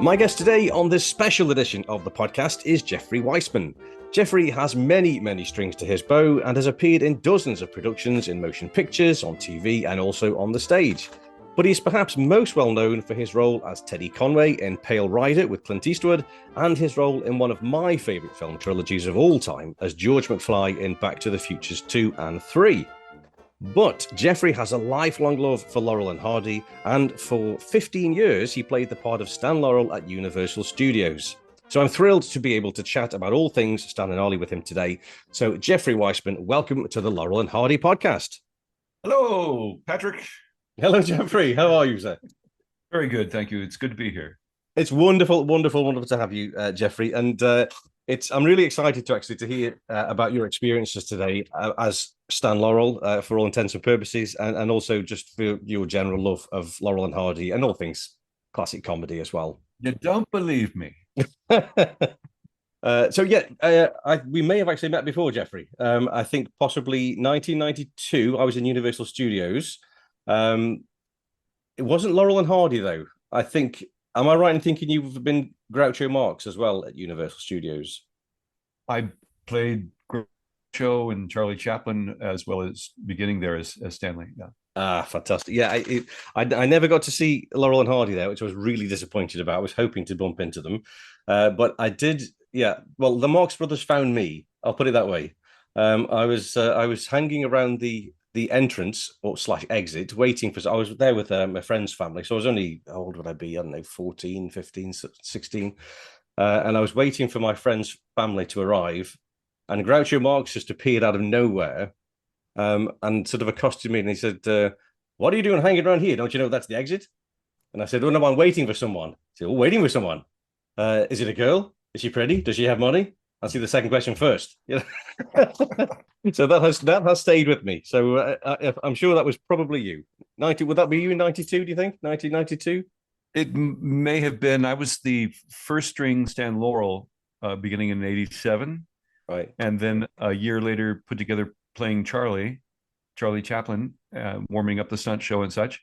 My guest today on this special edition of the podcast is Jeffrey Weissman. Jeffrey has many, many strings to his bow and has appeared in dozens of productions in motion pictures, on TV, and also on the stage. But he's perhaps most well known for his role as Teddy Conway in Pale Rider with Clint Eastwood, and his role in one of my favourite film trilogies of all time as George McFly in Back to the Futures 2 and 3. But Jeffrey has a lifelong love for Laurel and Hardy, and for 15 years he played the part of Stan Laurel at Universal Studios. So I'm thrilled to be able to chat about all things Stan and Ollie with him today. So Jeffrey Weissman, welcome to the Laurel and Hardy Podcast. Hello, Patrick. Hello, Jeffrey. How are you, sir? Very good, thank you. It's good to be here. It's wonderful to have you, Jeffrey. And I'm really excited to hear about your experiences today as Stan Laurel, for all intents and purposes, and also just for your general love of Laurel and Hardy and all things classic comedy as well. You don't believe me. We may have actually met before, Jeffrey. I think possibly 1992. I was in Universal Studios. It wasn't Laurel and Hardy though. I think. Am I right in thinking you've been Groucho Marx as well at Universal Studios? I played Groucho and Charlie Chaplin as well as beginning there as Stanley. Yeah. Ah, fantastic. Yeah, I never got to see Laurel and Hardy there, which I was really disappointed about. I was hoping to bump into them. But I did, yeah. Well, the Marx Brothers found me. I'll put it that way. I was hanging around the entrance or / exit waiting for. I was there with my friend's family, so I was only, how old would I be? I don't know, 14, 15, 16. And I was waiting for my friend's family to arrive, and Groucho Marx just appeared out of nowhere, and sort of accosted me, and he said, what are you doing hanging around here? Don't you know that's the exit? And I said, oh no, I'm waiting for someone. He said, oh, waiting for someone. Is it a girl? Is she pretty? Does she have money? I'll see the second question first. Yeah. So that has stayed with me. So I'm sure that was probably you. 90? Would that be you in 92? Do you think 1992? It may have been. I was the first string Stan Laurel, beginning in '87, right? And then a year later, put together playing Charlie Chaplin, warming up the stunt show and such.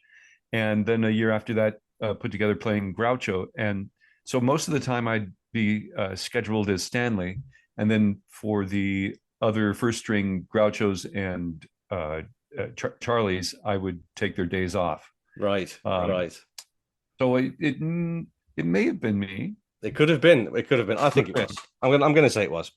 And then a year after that, put together playing Groucho. And so most of the time, I'd be scheduled as Stanley, and then for the other first string Grouchos and Charlies, I would take their days off. Right, right. So it may have been me. It could have been. I think it was. I'm going to say it was.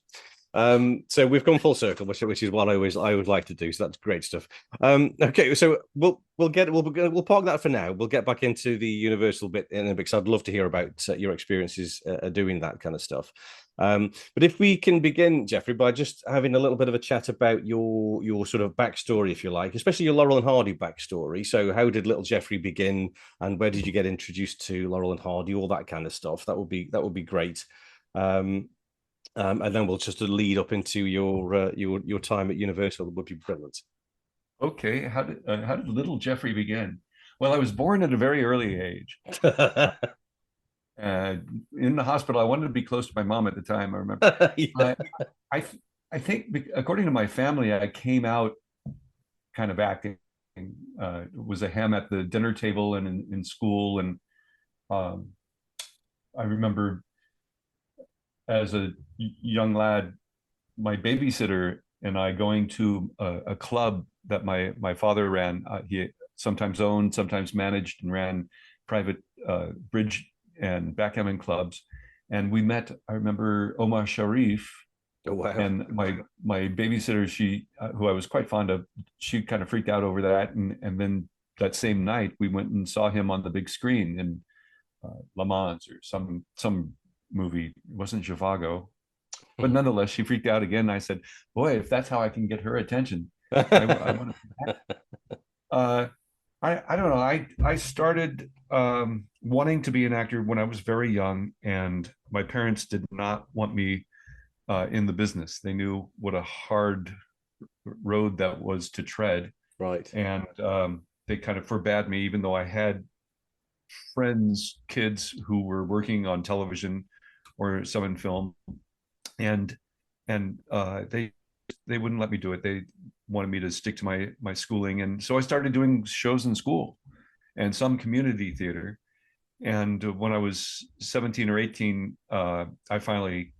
So we've gone full circle, which is what I would like to do. So that's great stuff. Okay, so we'll park that for now. We'll get back into the Universal bit in a bit, because I'd love to hear about your experiences doing that kind of stuff. But if we can begin, Jeffrey, by just having a little bit of a chat about your sort of backstory, if you like, especially your Laurel and Hardy backstory. So how did little Jeffrey begin, and where did you get introduced to Laurel and Hardy, all that kind of stuff? That would be great. And then we'll just lead up into your time at Universal. It would be brilliant. Okay, how did little Jeffrey begin? Well, I was born at a very early age. In the hospital, I wanted to be close to my mom at the time. I remember. Yeah. I think, according to my family, I came out kind of acting. Was a ham at the dinner table and in school, and I remember as a young lad, my babysitter and I going to a club that my father ran. He sometimes owned, sometimes managed, and ran private bridge and backgammon clubs. And we met, I remember, Omar Sharif. Oh, wow. And my babysitter, she who I was quite fond of, she kind of freaked out over that. And then that same night, we went and saw him on the big screen in Le Mans or some movie. It wasn't Zhivago. But nonetheless, she freaked out again. I said, boy, if that's how I can get her attention, I want to. I don't know. I started wanting to be an actor when I was very young, and my parents did not want me in the business. They knew what a hard road that was to tread. Right. And they kind of forbade me, even though I had friends, kids who were working on television or some in film, and they wouldn't let me do it. They wanted me to stick to my schooling, and so I started doing shows in school and some community theater. And when I was 17 or 18, I finally,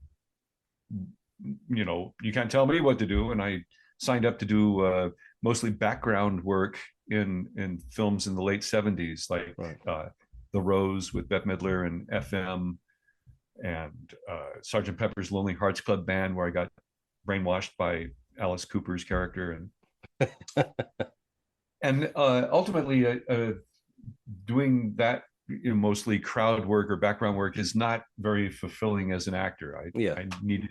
you can't tell me what to do. And I signed up to do mostly background work in films in the late 70s, like Right. The Rose with Bette Midler and FM, and Sergeant Pepper's Lonely Hearts Club Band, where I got brainwashed by Alice Cooper's character, and ultimately doing that, mostly crowd work or background work, is not very fulfilling as an actor. Yeah. I needed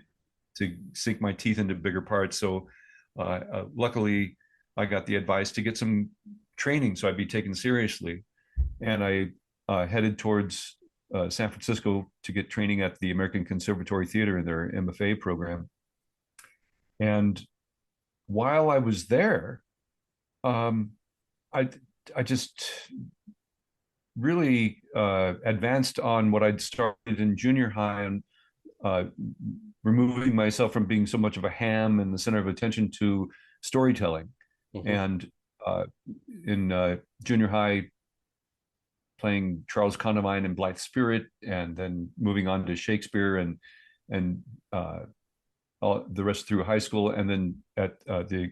to sink my teeth into bigger parts. So luckily, I got the advice to get some training so I'd be taken seriously. And I headed towards San Francisco to get training at the American Conservatory Theater in their MFA program. And while I was there, I just really advanced on what I'd started in junior high, and removing myself from being so much of a ham and the center of attention to storytelling. Mm-hmm. And in junior high, playing Charles Condamine in Blithe Spirit, and then moving on to Shakespeare and the rest through high school, and then at the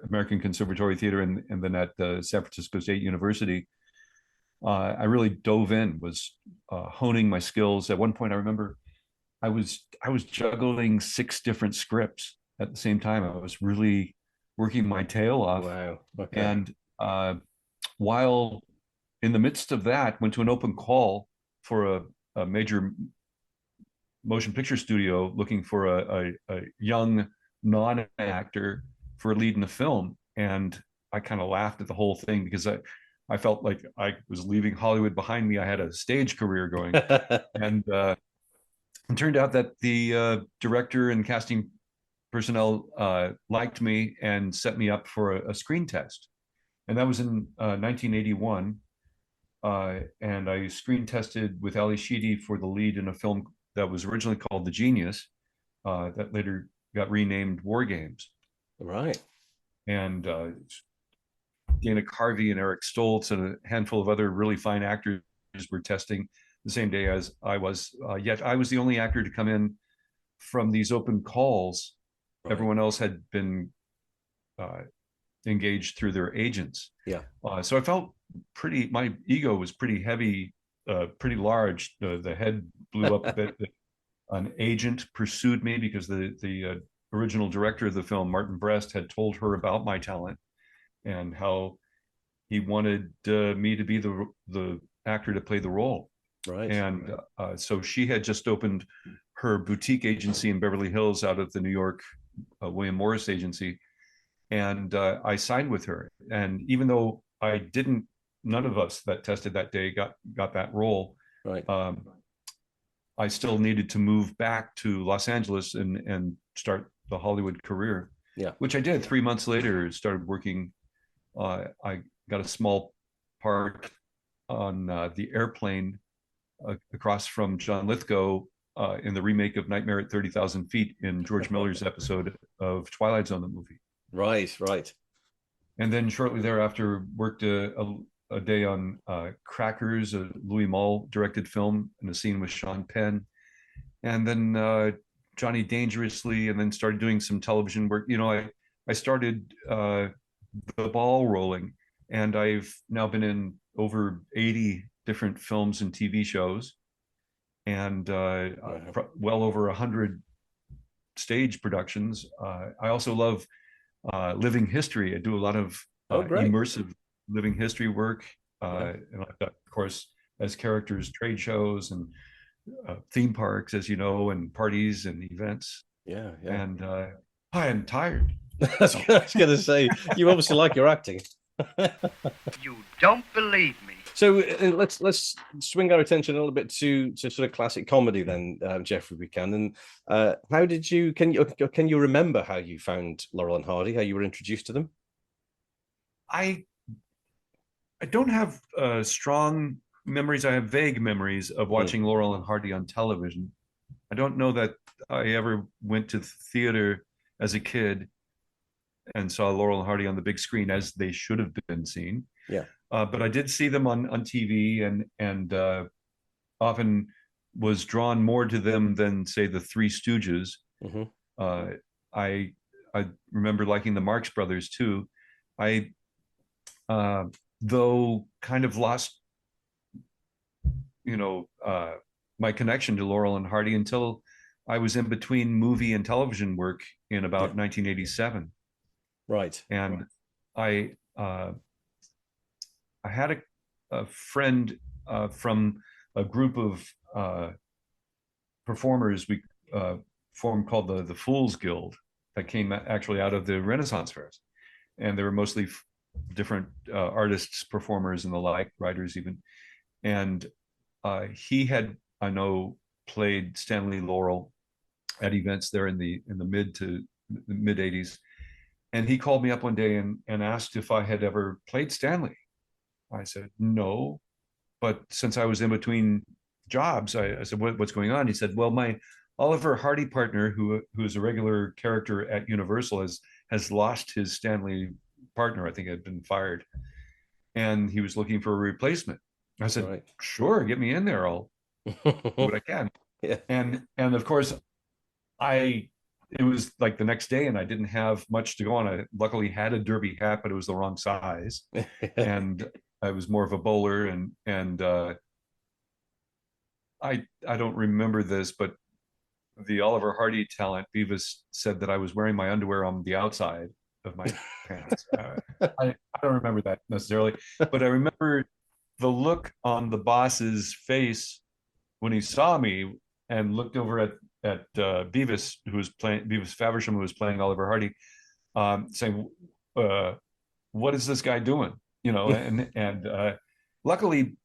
American Conservatory Theater, and then at San Francisco State University. I really dove in, was honing my skills. At one point, I remember I was juggling 6 different scripts at the same time. I was really working my tail off. Wow. Okay. And while in the midst of that, went to an open call for a major motion picture studio looking for a young non-actor for a lead in a film. And I kind of laughed at the whole thing, because I felt like I was leaving Hollywood behind me. I had a stage career going. And it turned out that the director and casting personnel liked me and set me up for a screen test. And that was in 1981. And I screen tested with Ali Sheedy for the lead in a film that was originally called The Genius, that later got renamed War Games. Right. And Dana Carvey and Eric Stoltz and a handful of other really fine actors were testing the same day as I was. Yet I was the only actor to come in from these open calls. Right. Everyone else had been engaged through their agents. Yeah. So I felt my ego was pretty heavy, pretty large. The head blew up a bit. An agent pursued me because the original director of the film, Martin Brest, had told her about my talent and how he wanted me to be the actor to play the role. Right. And so she had just opened her boutique agency in Beverly Hills out of the New York William Morris agency. And I signed with her. And even though none of us that tested that day got that role. Right. I still needed to move back to Los Angeles and start the Hollywood career. Yeah. Which I did. 3 months later, started working. I got a small part on the airplane across from John Lithgow in the remake of Nightmare at 30,000 Feet in George Miller's episode of Twilight Zone, the movie. Right, right. And then shortly thereafter, worked a day on Crackers, a Louis Malle directed film, in a scene with Sean Penn. And then Johnny Dangerously, and then started doing some television work. I started the ball rolling, and I've now been in over 80 different films and TV shows, and well over 100 stage productions. I also love living history. I do a lot of immersive living history work, and I've got, of course, as characters, trade shows and theme parks, as you know, and parties and events. Yeah. And I am tired. I was going to say, you obviously like your acting. You don't believe me. So let's swing our attention a little bit to sort of classic comedy then, Jeffrey, we can. And how did you, can you remember how you found Laurel and Hardy, how you were introduced to them? I don't have strong memories. I have vague memories of watching Laurel and Hardy on television. I don't know that I ever went to theater as a kid and saw Laurel and Hardy on the big screen as they should have been seen. Yeah. But I did see them on TV, and often was drawn more to them than, say, the Three Stooges. Mm-hmm. I remember liking the Marx Brothers too. I though kind of lost, my connection to Laurel and Hardy until I was in between movie and television work in about 1987. Right. And I had a friend from a group of performers we formed called the Fools Guild that came actually out of the Renaissance fairs, and they were mostly different artists, performers, and the like, writers even. And he had, I know, played Stanley Laurel at events there in the mid 80s, and he called me up one day and asked if I had ever played Stanley. I said no, but since I was in between jobs, I said, what's going on? He said, well, my Oliver Hardy partner, who is a regular character at Universal, has lost his Stanley partner. I think had been fired, and he was looking for a replacement. I said, right. Sure, get me in there. I'll do what I can. Yeah. And of course, it was like the next day, and I didn't have much to go on. I luckily had a derby hat, but it was the wrong size, and I was more of a bowler. And I don't remember this, but the Oliver Hardy talent, Beavis, said that I was wearing my underwear on the outside of my pants. I don't remember that necessarily, but I remember the look on the boss's face when he saw me and looked over at Beavis, Beavis Faversham, who was playing Oliver Hardy, saying, "What is this guy doing?" And luckily,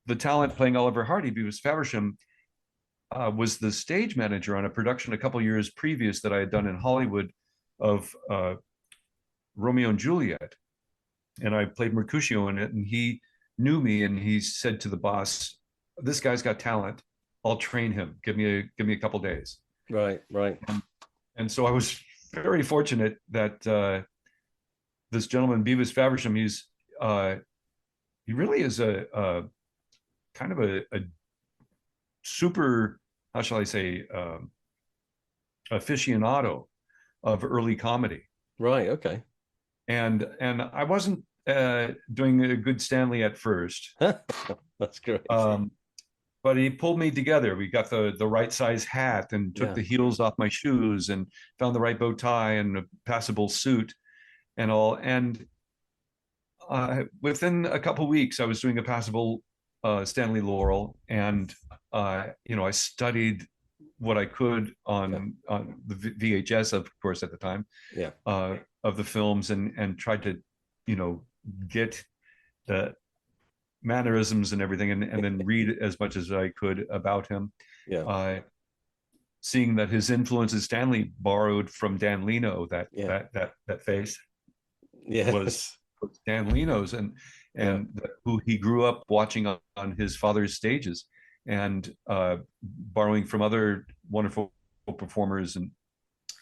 the talent playing Oliver Hardy, Beavis Faversham, was the stage manager on a production a couple years previous that I had done in Hollywood of Romeo and Juliet, and I played Mercutio in it. And he knew me, and he said to the boss, "This guy's got talent. I'll train him. Give me a couple days." Right. And so I was very fortunate that this gentleman, Beavis Faversham, he really is a kind of a super, how shall I say, aficionado of early comedy. Right. Okay. And I wasn't doing a good Stanley at first. That's great. But he pulled me together. We got the right size hat and took the heels off my shoes and found the right bow tie and a passable suit and all. And within a couple of weeks, I was doing a passable Stanley Laurel, and I studied what I could on the VHS, of course, at the time, of the films, and tried to, get the mannerisms and everything, and then read as much as I could about him. Seeing that his influences, Stanley borrowed from Dan Leno, that face was Dan Leno's, and who he grew up watching on his father's stages, and borrowing from other wonderful performers. And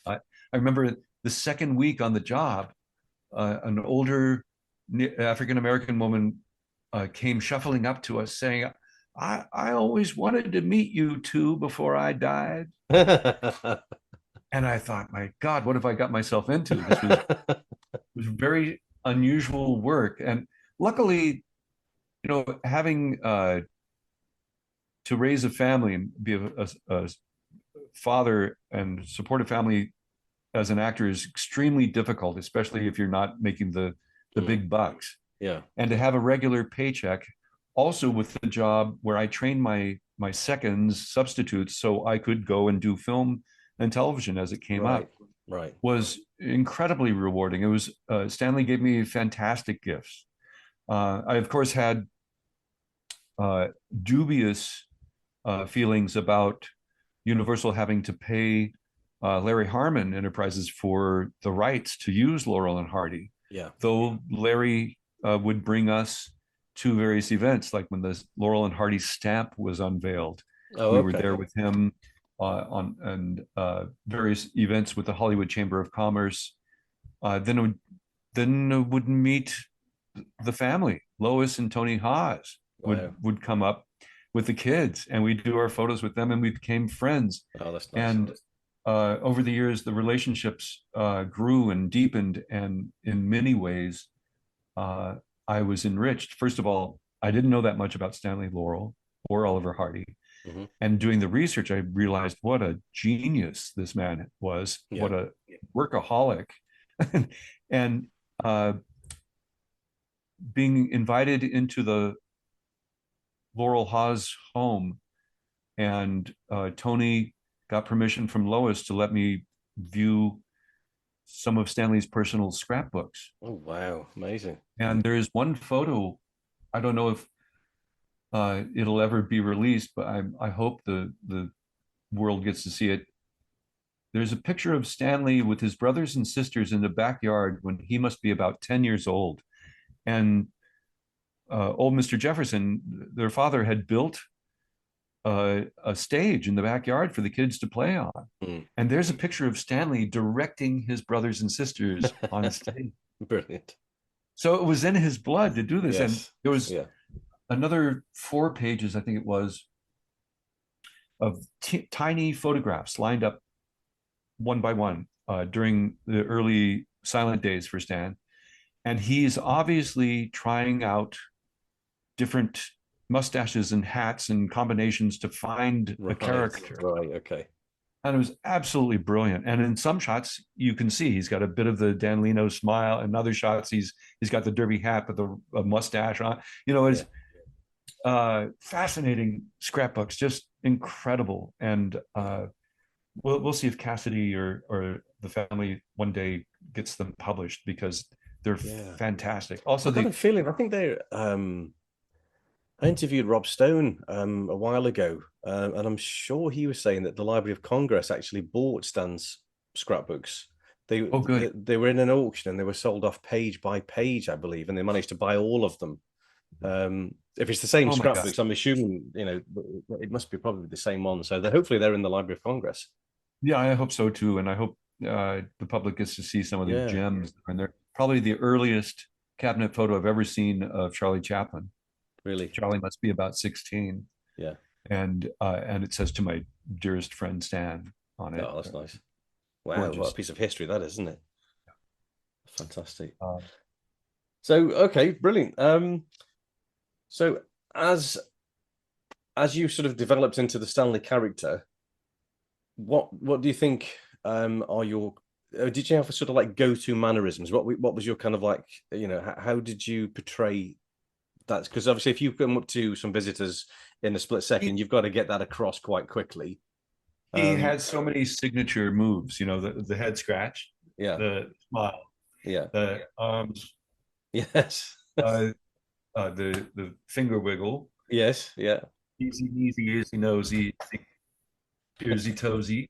I remember the second week on the job, an older African-American woman came shuffling up to us saying, I always wanted to meet you two before I died. And I thought, my God, what have I got myself into? This was very unusual work. And luckily, having to raise a family and be a father and support a family as an actor is extremely difficult, especially if you're not making the big bucks. Yeah. And to have a regular paycheck, also with the job where I trained my seconds, substitutes, so I could go and do film and television as it came up, was incredibly rewarding. It was Stanley gave me fantastic gifts. I, of course, had dubious feelings about Universal having to pay Larry Harmon Enterprises for the rights to use Laurel and Hardy. Yeah. Though Larry would bring us to various events, like when the Laurel and Hardy stamp was unveiled. We were there with him on various events with the Hollywood Chamber of Commerce. Then would meet the family. Lois and Tony Haas would come up, with the kids, and we do our photos with them, and we became friends. Oh, that's nice. And over the years, the relationships grew and deepened, and in many ways, I was enriched. First of all, I didn't know that much about Stanley Laurel or Oliver Hardy. Mm-hmm. And doing the research, I realized what a genius this man was, what a workaholic. And being invited into the Laurel Haas home, and Tony got permission from Lois to let me view some of Stanley's personal scrapbooks. Oh, wow. Amazing. And there is one photo, I don't know if it'll ever be released, but I hope the world gets to see it. There's a picture of Stanley with his brothers and sisters in the backyard when he must be about 10 years old. And old Mr. Jefferson, their father, had built a stage in the backyard for the kids to play on. Mm. And there's a picture of Stanley directing his brothers and sisters on a stage. Brilliant. So it was in his blood to do this. Yes. And there was another 4 pages, I think it was, of tiny photographs lined up one by one during the early silent days for Stan. And he's obviously trying out different mustaches and hats and combinations to find a character. Right, okay. And it was absolutely brilliant. And in some shots, you can see he's got a bit of the Dan Leno smile. In other shots, he's got the derby hat with a mustache on. You know, it's fascinating scrapbooks, just incredible. And we'll see if Cassidy or the family one day gets them published, because they're fantastic. Also, I've got a feeling, I think they're I interviewed Rob Stone a while ago, and I'm sure he was saying that the Library of Congress actually bought Stan's scrapbooks. They were in an auction, and they were sold off page by page, I believe, and they managed to buy all of them. If it's the same scrapbooks, I'm assuming, you know, it must be probably the same one. So hopefully they're in the Library of Congress. Yeah, I hope so too, and I hope the public gets to see some of the gems. And they're probably the earliest cabinet photo I've ever seen of Charlie Chaplin. Really? Charlie must be about 16. Yeah. And it says, "To my dearest friend Stan" on it. Oh, that's nice. Wow, what a piece of history that is, isn't it? Fantastic. So, okay, brilliant. So as you sort of developed into the Stanley character, what do you think are your did you have sort of like go-to mannerisms? What was your kind of like, you know, how did you portray that? Because obviously if you come up to some visitors in a split second, you've got to get that across quite quickly. He had so many signature moves, you know, the head scratch, the smile, the arms, the finger wiggle, easy nosy, earsy toesy.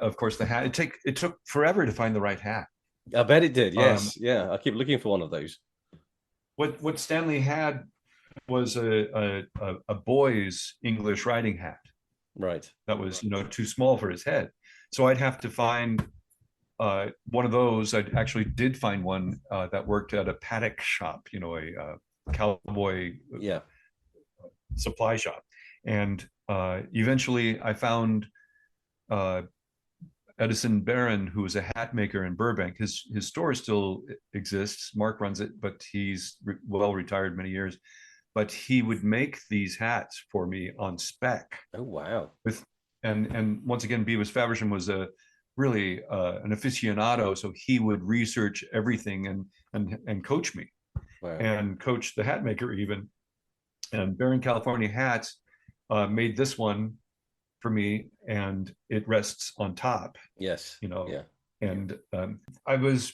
Of course the hat. It took forever to find the right hat. I bet it did. Yes, I keep looking for one of those. What Stanley had was a boy's English riding hat. Right. That was, you know, too small for his head. So I'd have to find one of those. I actually did find one that worked at a paddock shop, you know, a cowboy supply shop. And eventually I found Edison Barron, who was a hat maker in Burbank. His store still exists. Mark runs it, but he's well retired many years. But he would make these hats for me on spec. Oh, wow. And once again, Beavis Faversham was really an aficionado, so he would research everything and coach me. Wow. And coach the hat maker even. And Barron California Hats made this one for me, and it rests on top. Yes. You know. Yeah. And I was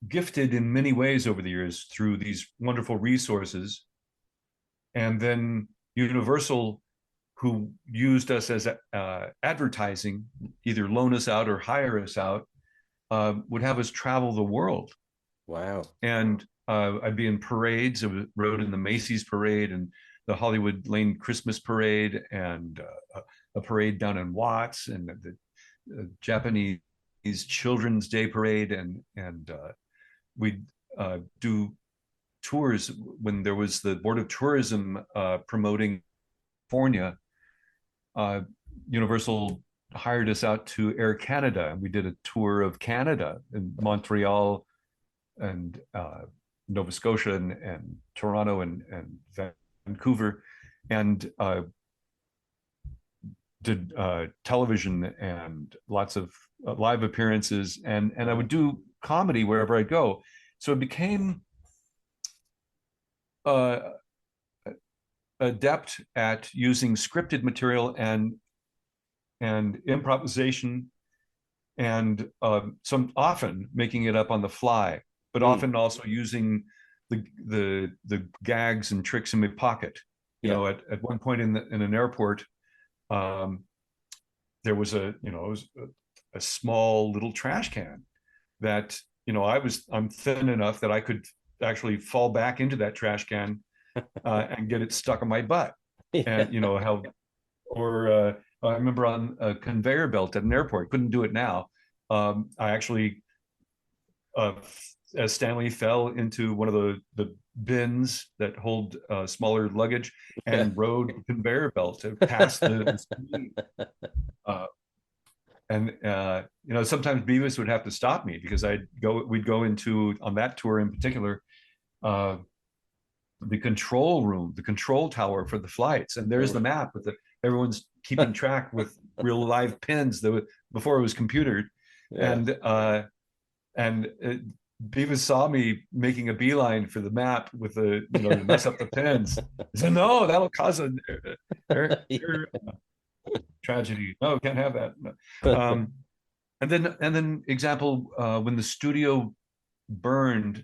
gifted in many ways over the years through these wonderful resources, and then Universal, who used us as advertising, either loan us out or hire us out, would have us travel the world. Wow. And I'd be in parades. I rode in the Macy's parade and the Hollywood Lane Christmas parade, and a parade down in Watts, and the Japanese Children's Day parade, and we'd do tours when there was the Board of Tourism promoting California. Universal hired us out to Air Canada, and we did a tour of Canada in Montreal and Nova Scotia and Toronto and Vancouver, and did television and lots of live appearances, and I would do comedy wherever I go. So it became adept at using scripted material and improvisation, and some often making it up on the fly, but often also using the gags and tricks in my pocket. You know, at one point in an airport, there was a small little trash can that, you know, I'm thin enough that I could actually fall back into that trash can and get it stuck on my butt. And you know how, or I remember on a conveyor belt at an airport, couldn't do it now. I actually, as Stanley fell into one of the bins that hold smaller luggage and rode a conveyor belt to pass the screen. You know, sometimes Beavis would have to stop me because we'd go into, on that tour in particular, the control room, the control tower for the flights, and there's the map with everyone's keeping track with real live pins before it was computered. And Beavis saw me making a beeline for the map with to mess up the pins. He said, "No, that'll cause a tragedy. No, can't have that." And then example, when the studio burned,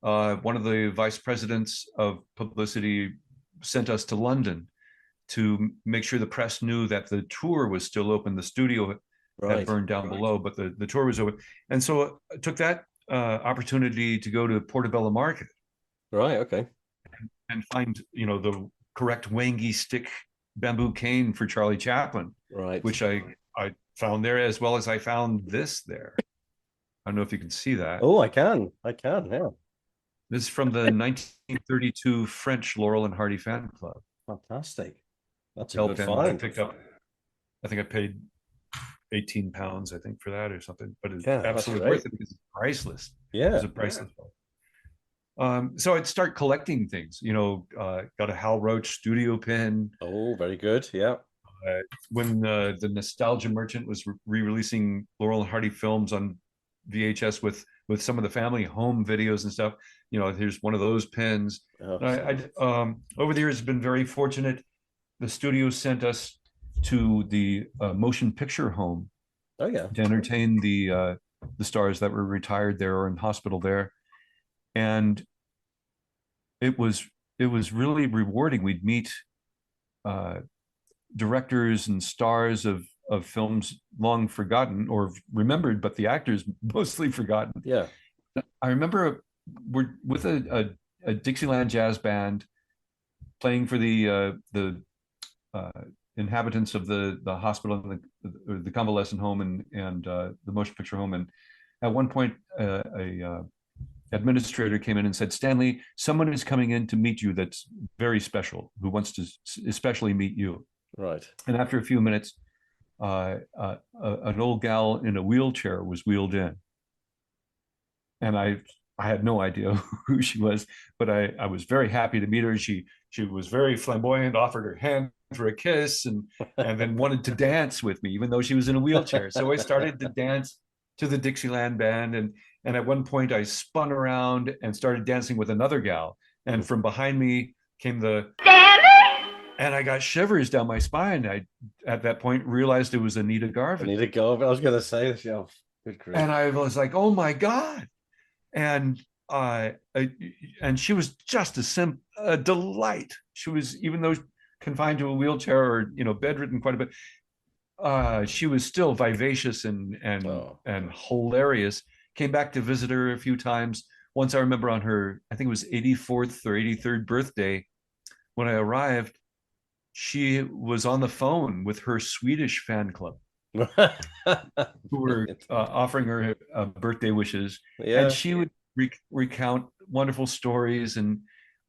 one of the vice presidents of publicity sent us to London to make sure the press knew that the tour was still open. The studio had burned down below, but the tour was open. And so I took that opportunity to go to Portobello Market. Right, okay. And find, the correct wangy stick bamboo cane for Charlie Chaplin. Right. Which I found there, as well as I found this there. I don't know if you can see that. Oh, I can, yeah. This is from the 1932 French Laurel and Hardy fan club. Fantastic. That's a good find. I picked up, I think I paid £18, I think, for that or something. But it's absolutely worth it because it's priceless. Yeah. It's a priceless book. So I'd start collecting things, got a Hal Roach studio pin. Oh, very good. Yeah. When the Nostalgia Merchant was re-releasing Laurel and Hardy films on VHS with some of the family home videos and stuff, here's one of those pins. I over the years have been very fortunate. The studio sent us to the motion picture home. Oh yeah. To entertain the stars that were retired there or in hospital there, and it was really rewarding. We'd meet directors and stars of films long forgotten or remembered, but the actors mostly forgotten. Yeah. I remember we're with a Dixieland jazz band playing for the inhabitants of the hospital and the convalescent home and the motion picture home. And at one point, a administrator came in and said, "Stanley, someone is coming in to meet you that's very special, who wants to especially meet you." Right. And after a few minutes, an old gal in a wheelchair was wheeled in. And I had no idea who she was, but I was very happy to meet her. She was very flamboyant, offered her hand for a kiss, and then wanted to dance with me, even though she was in a wheelchair. So I started to dance to the Dixieland band. And at one point I spun around and started dancing with another gal. And from behind me came and I got shivers down my spine. I, at that point, realized it was Anita Garvin. Anita Garvin. I was going to say this. Yeah. Good grief. And I was like, "Oh my God!" And she was just a delight. She was, even though confined to a wheelchair or bedridden quite a bit, she was still vivacious and hilarious. Came back to visit her a few times. Once I remember on her, I think it was 84th or 83rd birthday, when I arrived, she was on the phone with her Swedish fan club who were offering her birthday wishes. Yeah. And she would recount wonderful stories. And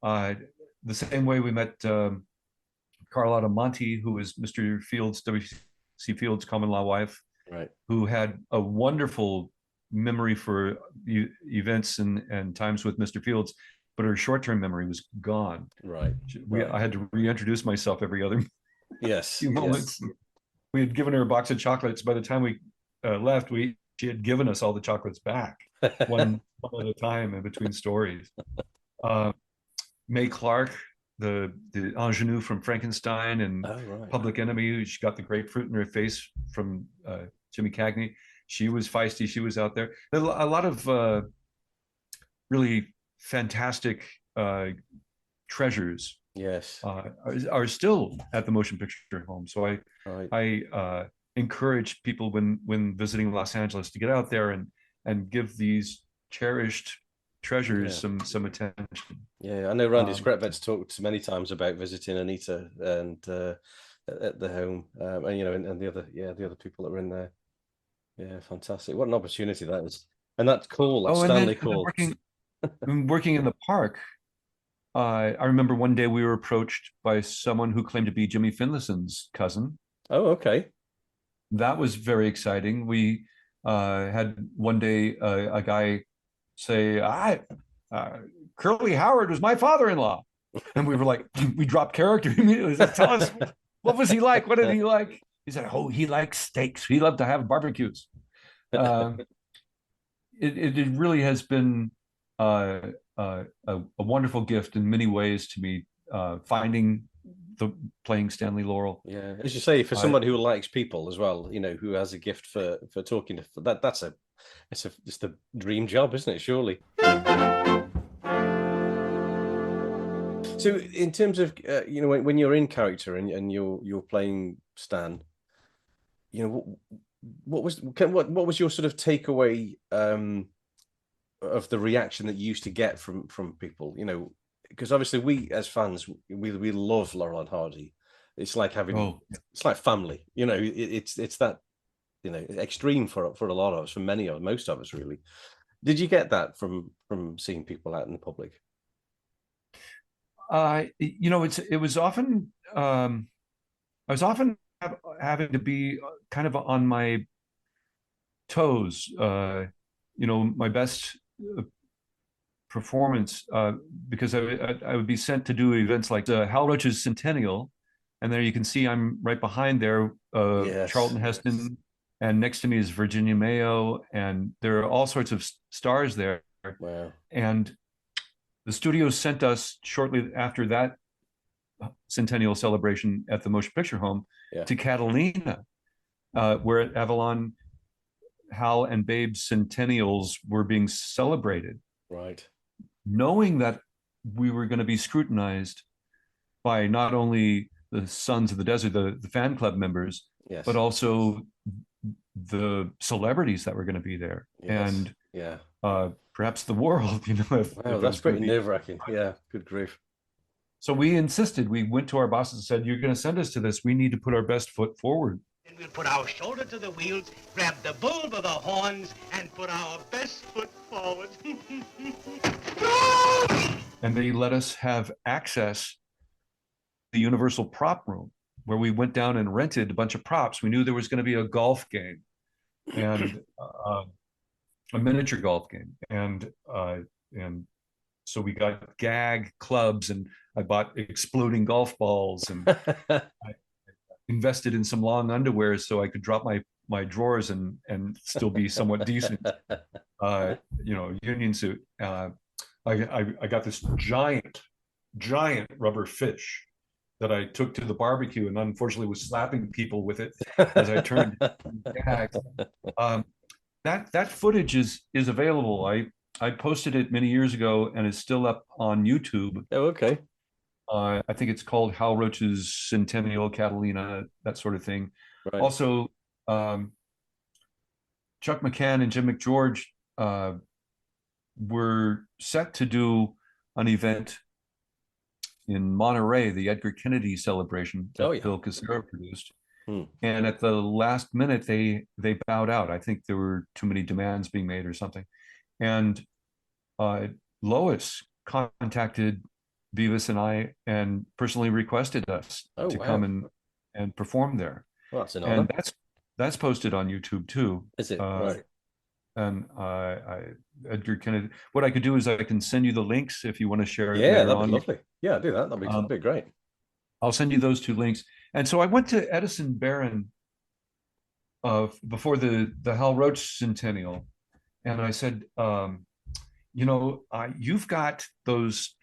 the same way we met Carlotta Monti, who was Mr. Fields, W.C. Fields' common law wife, Right. who had a wonderful memory for events and times with Mr. Fields, but her short-term memory was gone. Right. I had to reintroduce myself every other few moments. Yes. We had given her a box of chocolates. By the time we left, she had given us all the chocolates back, one at a time in between stories. May Clark, the ingenue from Frankenstein and Public Enemy, she got the grapefruit in her face from Jimmy Cagney. She was feisty. She was out there. A lot of really fantastic treasures. Yes. Are still at the Motion Picture Home. So I encourage people when visiting Los Angeles to get out there and give these cherished treasures some attention. Yeah, I know Randy Skretvet's talked many times about visiting Anita and at the home, and the other people that were in there. Yeah, fantastic! What an opportunity that is, and that's cool. That's Stanley Cole. Working in the park. I remember one day we were approached by someone who claimed to be Jimmy Finlayson's cousin. Oh, okay. That was very exciting. We had one day a guy say, Curly Howard was my father-in-law. And we were like, we dropped character immediately. Like, tell us, what was he like? What did he like? He said, he likes steaks. He loved to have barbecues. It really has been a wonderful gift in many ways to me, playing Stanley Laurel. Yeah, as you say, for someone who likes people as well, who has a gift for talking to that's it's the dream job, isn't it? Surely. So, in terms of when you're in character and you're playing Stan, what was your sort of takeaway of the reaction that you used to get from people? Because obviously we as fans we love Laurel and Hardy. It's like having it's like family. It's that extreme for a lot of us, for most of us really. Did you get that from seeing people out in the public? It was often I was often having to be kind of on my toes. My best performance, because I would be sent to do events like Hal Roach's Centennial, and there you can see I'm right behind there, Charlton Heston, and next to me is Virginia Mayo, and there are all sorts of stars there. Wow. And the studio sent us shortly after that Centennial celebration at the Motion Picture Home to Catalina, where at Avalon, Hal and Babe's centennials were being celebrated. Right. Knowing that we were going to be scrutinized by not only the Sons of the Desert, the fan club members, but also the celebrities that were going to be there, and perhaps the world. Wow, that's pretty nerve-wracking. Yeah, good grief. So we insisted. We went to our bosses and said, "You're going to send us to this. We need to put our best foot forward." And we'll put our shoulder to the wheels, grab the bull by the horns, and put our best foot forward. And they let us have access to the Universal Prop Room, where we went down and rented a bunch of props. We knew there was going to be a golf game and a miniature golf game. And so we got gag clubs, and I bought exploding golf balls, and I invested in some long underwear so I could drop my drawers and still be somewhat decent. Union suit. I got this giant rubber fish that I took to the barbecue, and unfortunately was slapping people with it as I turned. That footage is available. I posted it many years ago, and it's still up on YouTube. Oh, okay. I think it's called Hal Roach's Centennial, Catalina, that sort of thing. Right. Also, Chuck McCann and Jim McGeorge were set to do an event in Monterey, the Edgar Kennedy celebration that Bill Casero produced. And at the last minute, they bowed out. I think there were too many demands being made or something. And Lois contacted Beavis and I and personally requested us to come and perform there. Well, that's an honor. And that's posted on YouTube too. Is it? Right. And Edgar Kennedy. What I could do is I can send you the links if you want to share it. Yeah, that'd be lovely. Yeah, do that. That'd be great. I'll send you those 2 links. And so I went to Edison Barron before the Hal Roach Centennial, and I said, you've got those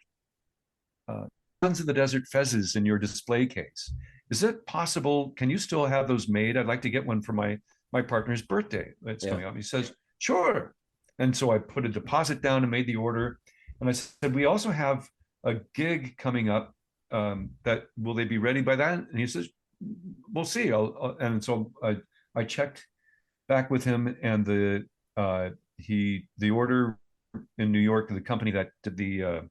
Sons of the Desert fezzes in your display case. Is it possible? Can you still have those made? I'd like to get one for my partner's birthday that's coming up. He says, sure. And so I put a deposit down and made the order. And I said, we also have a gig coming up. That will they be ready by then? And he says, we'll see. And so I checked back with him, and the order in New York, the company that did the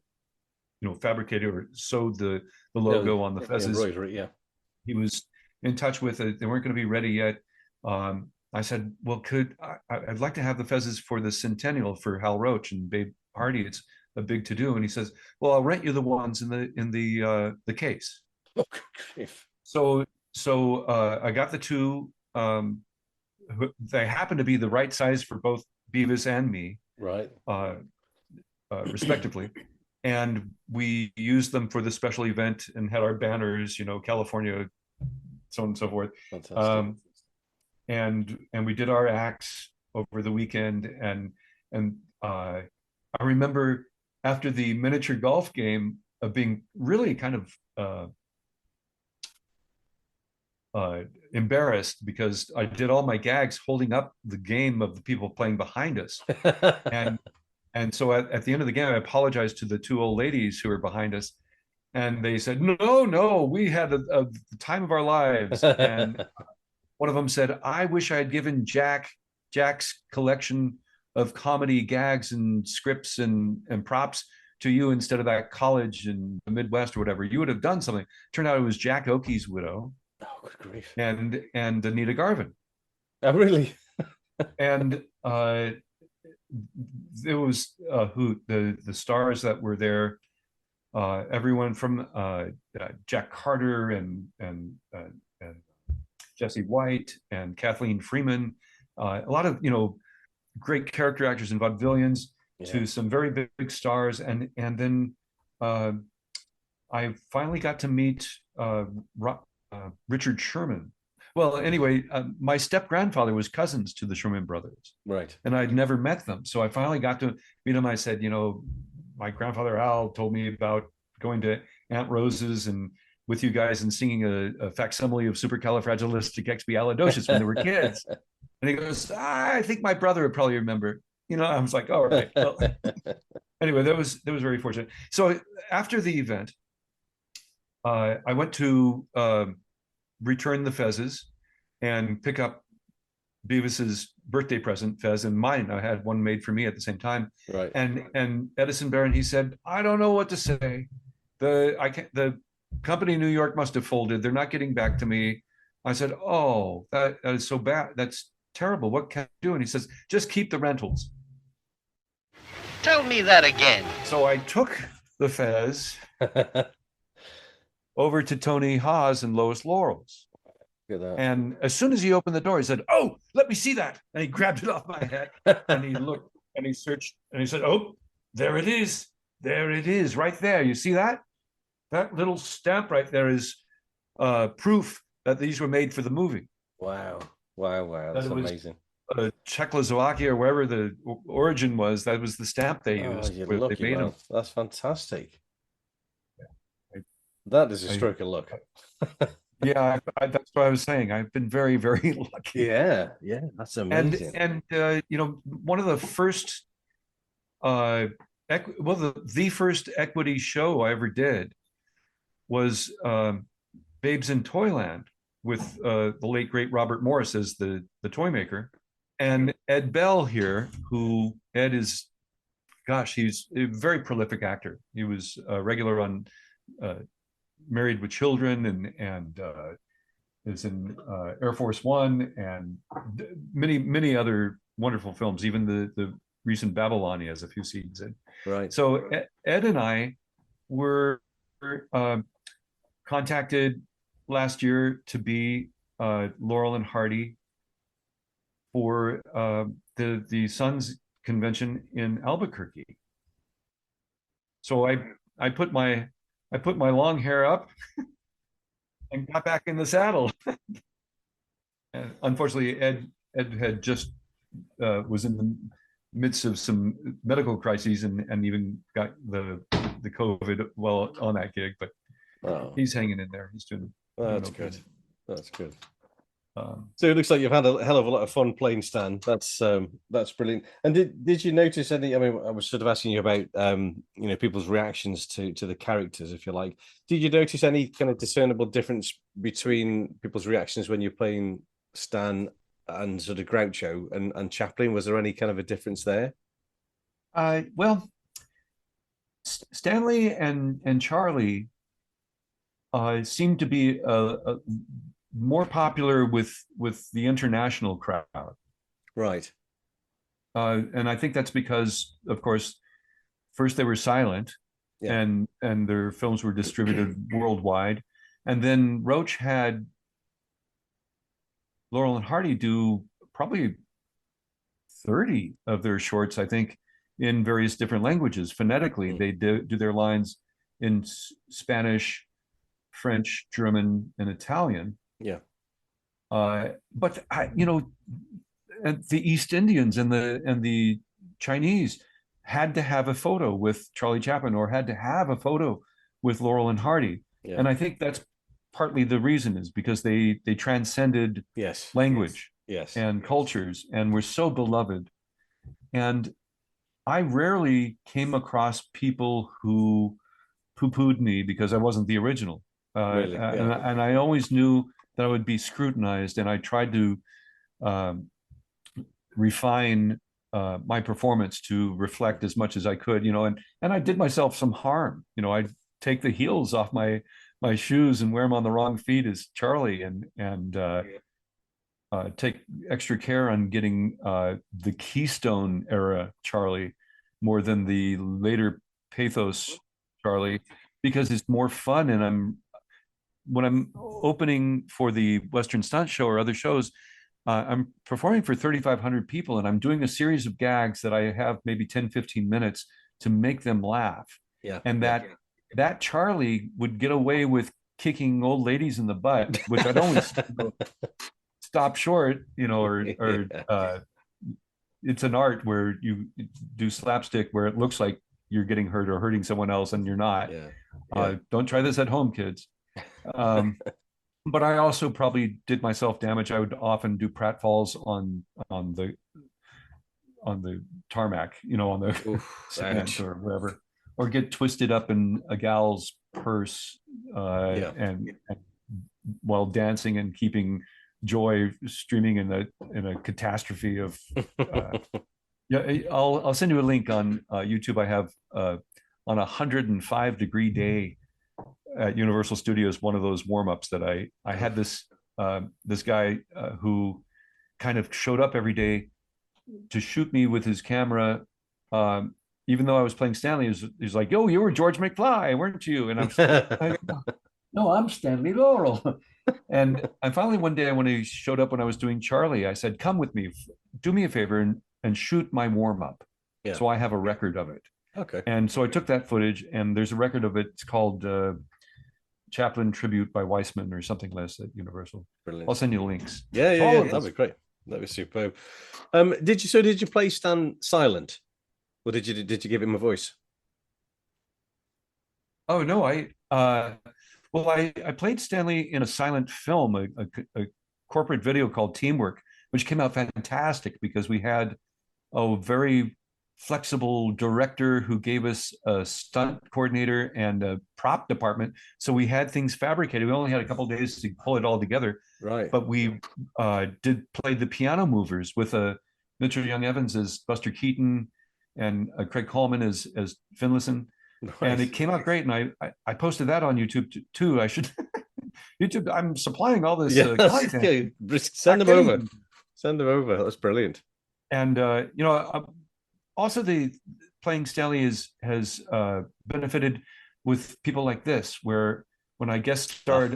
fabricated or sewed the logo on the fezzes. Yeah. He was in touch with it. They weren't going to be ready yet. I said, well, I'd like to have the fezzes for the centennial for Hal Roach and Babe Hardy. It's a big to do. And he says, well, I'll rent you the ones in the case. So I got the 2. They happen to be the right size for both Beavis and me, right? Respectively. And we used them for the special event and had our banners, California, so on and so forth. Fantastic. And we did our acts over the weekend. And I remember after the miniature golf game of being really kind of embarrassed because I did all my gags holding up the game of the people playing behind us. And so at the end of the game, I apologized to the 2 old ladies who were behind us. And they said, no, we had the time of our lives. And one of them said, I wish I had given Jack's collection of comedy gags and scripts and props to you instead of that college in the Midwest or whatever. You would have done something. Turned out it was Jack Oakey's widow. Oh, good grief. And Anita Garvin. Oh, really? And it was the stars that were there. Everyone from Jack Carter and Jesse White and Kathleen Freeman, a lot of great character actors and vaudevillians, to some very big stars, and then I finally got to meet Richard Sherman. Well, anyway, my step grandfather was cousins to the Sherman brothers, right? And I'd never met them, so I finally got to meet them. I said, my grandfather Al told me about going to Aunt Rose's and with you guys and singing a facsimile of Supercalifragilisticexpialidocious when they were kids. And he goes, I think my brother would probably remember. I was like, all right. Well, anyway, that was very fortunate. So after the event, I went to return the fezzes and pick up Beavis's birthday present, fez, and mine. I had one made for me at the same time. Right. And Edison Barron, he said, I don't know what to say. The company in New York must have folded. They're not getting back to me. I said, oh, that is so bad. That's terrible. What can I do? And he says, just keep the rentals. Tell me that again. So I took the fez over to Tony Haas and Lois Laurel's. And as soon as he opened the door, he said, oh, let me see that. And he grabbed it off my head and he looked and he searched and he said, oh, there it is. There it is right there. You see that? That little stamp right there is proof that these were made for the movie. Wow. That's amazing. Czechoslovakia or wherever the origin was, that was the stamp they used. They made them. That's fantastic. That is a stroke of luck. Yeah, that's what I was saying. I've been very, very lucky. Yeah, that's amazing. And one of the first, the first equity show I ever did was Babes in Toyland with the late great Robert Morris as the toy maker, and Ed Bell here, who Ed is, he's a very prolific actor. He was a regular on Married with Children and is in Air Force One and many other wonderful films. Even the recent Babylon he has a few scenes in. Right. So Ed and I were contacted last year to be Laurel and Hardy for the Sons convention in Albuquerque. So I put my long hair up and got back in the saddle. And unfortunately, Ed had just was in the midst of some medical crises and even got the COVID while on that gig, but he's hanging in there. He's doing. That's good. That's good. So it looks like you've had a hell of a lot of fun playing Stan. That's brilliant. And did you notice any? I mean, I was sort of asking you about people's reactions to the characters, if you like. Did you notice any kind of discernible difference between people's reactions when you're playing Stan and sort of Groucho and Chaplin? Was there any kind of a difference there? Well, Stanley and Charlie seemed to be more popular with the international crowd, right? And I think that's because, of course, first they were silent, and their films were distributed worldwide, and then Roach had Laurel and Hardy do probably 30 of their shorts, I think, in various different languages. Phonetically, they do their lines in Spanish, French, German, and Italian. Yeah. But the East Indians and the Chinese had to have a photo with Charlie Chaplin, or had to have a photo with Laurel and Hardy. Yeah. And I think that's partly the reason, is because they transcended language and cultures and were so beloved. And I rarely came across people who poo-pooed me because I wasn't the original. Really? And I always knew that I would be scrutinized, and I tried to refine my performance to reflect as much as I could, and I did myself some harm. I'd take the heels off my shoes and wear them on the wrong feet as Charlie, and take extra care on getting the Keystone era Charlie more than the later pathos Charlie, because it's more fun. And when I'm opening for the Western Stunt Show or other shows, I'm performing for 3,500 people, and I'm doing a series of gags that I have maybe 10, 15 minutes to make them laugh. Yeah. And that Charlie would get away with kicking old ladies in the butt, which I'd always stop short, or it's an art where you do slapstick where it looks like you're getting hurt or hurting someone else, and you're not. Don't try this at home, kids. But I also probably did myself damage. I would often do pratfalls on the tarmac, on the cement or wherever, or get twisted up in a gal's purse and while dancing and keeping joy streaming in a catastrophe of I'll send you a link on YouTube. I have on 105-degree day at Universal Studios, one of those warm-ups that I had this guy who kind of showed up every day to shoot me with his camera, even though I was playing Stanley. He's like, "Yo, you were George McFly, weren't you?" And I'm no, I'm Stanley Laurel. And finally one day, when he showed up when I was doing Charlie, I said, "Come with me, do me a favor and shoot my warm-up." So I have a record of it. Okay. And so I took that footage, and there's a record of it. It's called Chaplin Tribute by Weissman or something like that at Universal. Brilliant. I'll send you links. Yeah, that'd be great. That'd be superb. Did you play Stan silent, or did you give him a voice? Oh no, I played Stanley in a silent film, a corporate video called Teamwork, which came out fantastic because we had a very flexible director who gave us a stunt coordinator and a prop department. So we had things fabricated. We only had a couple of days to pull it all together. Right. But we did play the piano movers with Mitchell Young Evans as Buster Keaton and Craig Coleman as Finlayson. Nice. And it came out great. And I posted that on YouTube too. I should YouTube. I'm supplying all this content. Send them over. Send them over. That's brilliant. And also the playing Stanley has benefited with people like this, where when I guest starred